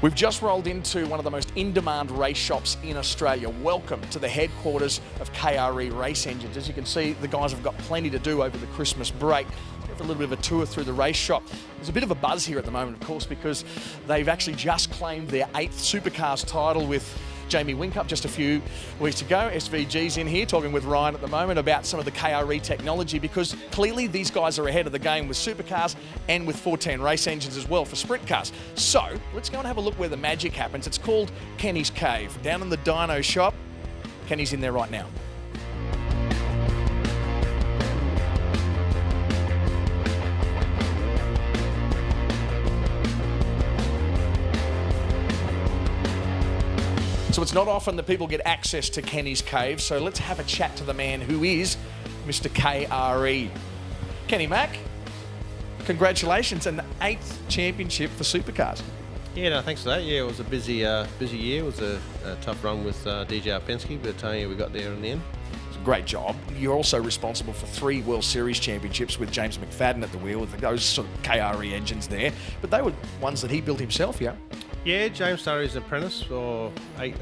We've just rolled into one of the most in-demand race shops in Australia. Welcome to the headquarters of KRE Race Engines. As you can see, the guys have got plenty to do over the Christmas break. A little bit of a tour through the race shop. There's a bit of a buzz here at the moment, of course, because they've actually just claimed their 8th Supercars title with Jamie Whincup just a few weeks ago. SVG's in here talking with Ryan at the moment about some of the KRE technology, because clearly these guys are ahead of the game with supercars and with 410 race engines as well for sprint cars. So let's go and have a look where the magic happens. It's called Kenny's Cave, down in the Dyno shop. Kenny's in there right now. So it's not often that people get access to Kenny's Cave, so let's have a chat to the man who is Mr. KRE. Kenny Mac, congratulations, an 8th championship for supercars. Yeah, no, thanks for that. Yeah, it was a busy year. It was a tough run with DJ Penske, but yeah, we got there in the end. It's a great job. You're also responsible for 3 World Series championships with James McFadden at the wheel, with those sort of KRE engines there, but they were ones that he built himself, yeah? Yeah, James started as an apprentice for eight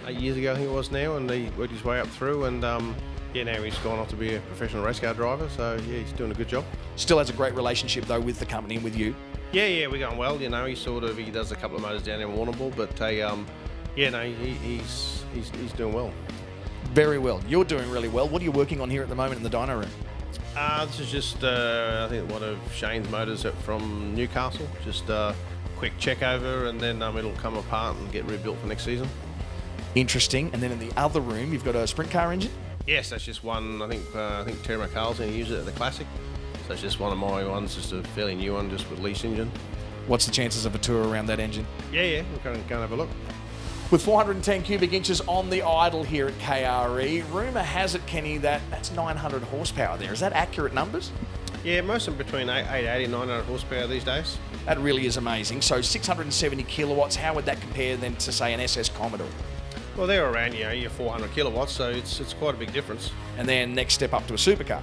years ago, I think it was now, and he worked his way up through, and yeah, now he's gone off to be a professional race car driver, so yeah, he's doing a good job. Still has a great relationship though with the company and with you. Yeah, we're going well. You know, he does a couple of motors down in Warrnambool, but yeah, no, he's doing well. Very well. You're doing really well. What are you working on here at the moment in the dyno room? This is just I think one of Shane's motors from Newcastle. Just quick check over, and then it'll come apart and get rebuilt for next season. Interesting. And then in the other room, you've got a sprint car engine? Yes, that's just one. I think Terry McCall's going to use it at the Classic. So it's just one of my ones, just a fairly new one, just with lease engine. What's the chances of a tour around that engine? Yeah, we're going to go and have a look. With 410 cubic inches on the idle here at KRE, rumour has it, Kenny, that that's 900 horsepower there. Is that accurate numbers? Yeah, most of them between 880 and 900 horsepower these days. That really is amazing. So 670 kilowatts, how would that compare then to, say, an SS Commodore? Well, they're around, your 400 kilowatts, so it's quite a big difference. And then next step up to a supercar?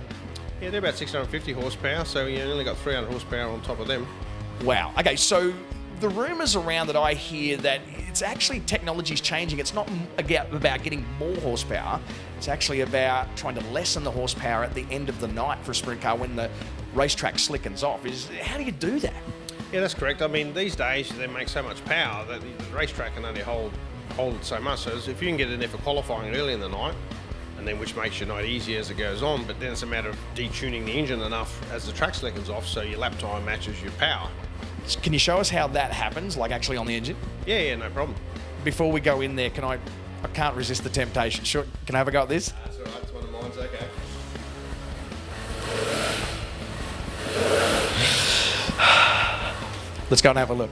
Yeah, they're about 650 horsepower, so you only got 300 horsepower on top of them. Wow. Okay, so the rumours around that I hear that it's actually technology's changing. It's not about getting more horsepower. It's actually about trying to lessen the horsepower at the end of the night for a sprint car when the racetrack slickens off. How do you do that? Yeah, that's correct. I mean, these days they make so much power that the racetrack can only hold it so much. So if you can get in there for qualifying early in the night, and then which makes your night easier as it goes on, but then it's a matter of detuning the engine enough as the track slickens off so your lap time matches your power. Can you show us how that happens, like actually on the engine? Yeah, no problem. Before we go in there, I can't resist the temptation. Sure, can I have a go at this? That's all right, it's one of mine's, okay. Let's go and have a look.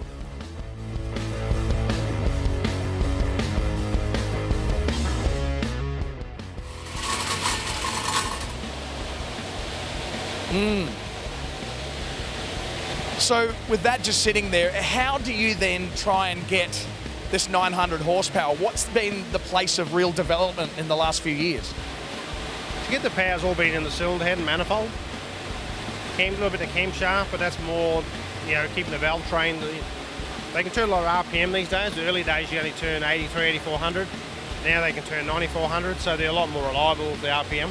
So with that just sitting there, how do you then try and get this 900 horsepower? What's been the place of real development in the last few years? To get the power's all been in the cylinder head and manifold. A little bit of camshaft, but that's more, keeping the valve trained. They can turn a lot of RPM these days. The early days you only turn 83, 8400. Now they can turn 9400, so they're a lot more reliable with the RPM.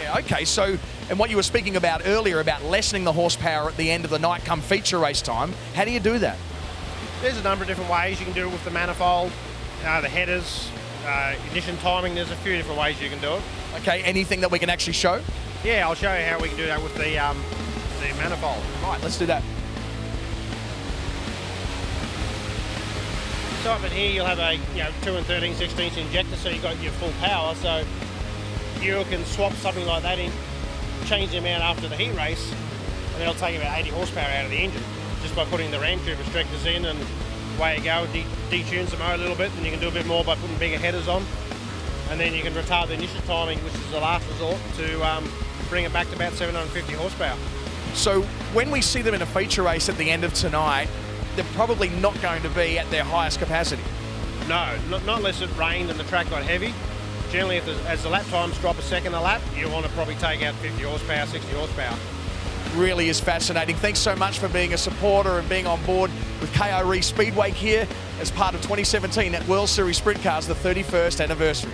Yeah, okay, so, and what you were speaking about earlier about lessening the horsepower at the end of the night come feature race time, how do you do that? There's a number of different ways you can do it with the manifold, the headers, ignition timing. There's a few different ways you can do it. Okay, anything that we can actually show? Yeah, I'll show you how we can do that with the manifold. Right, let's do that. So up in here you'll have a 2 and 13/16 injector, so you've got your full power. So you can swap something like that in, change the amount after the heat race, and it'll take about 80 horsepower out of the engine just by putting the ram tube restrictors in, and away you go. Detunes the motor a little bit, and you can do a bit more by putting bigger headers on, and then you can retard the initial timing, which is the last resort, to bring it back to about 750 horsepower. So when we see them in a feature race at the end of tonight, they're probably not going to be at their highest capacity. No, not unless it rained and the track got heavy. Generally, as the lap times drop a second a lap, you want to probably take out 50 horsepower, 60 horsepower. really is fascinating. Thanks so much for being a supporter and being on board with KRE Speedway here as part of 2017 at World Series Sprint Cars, the 31st anniversary.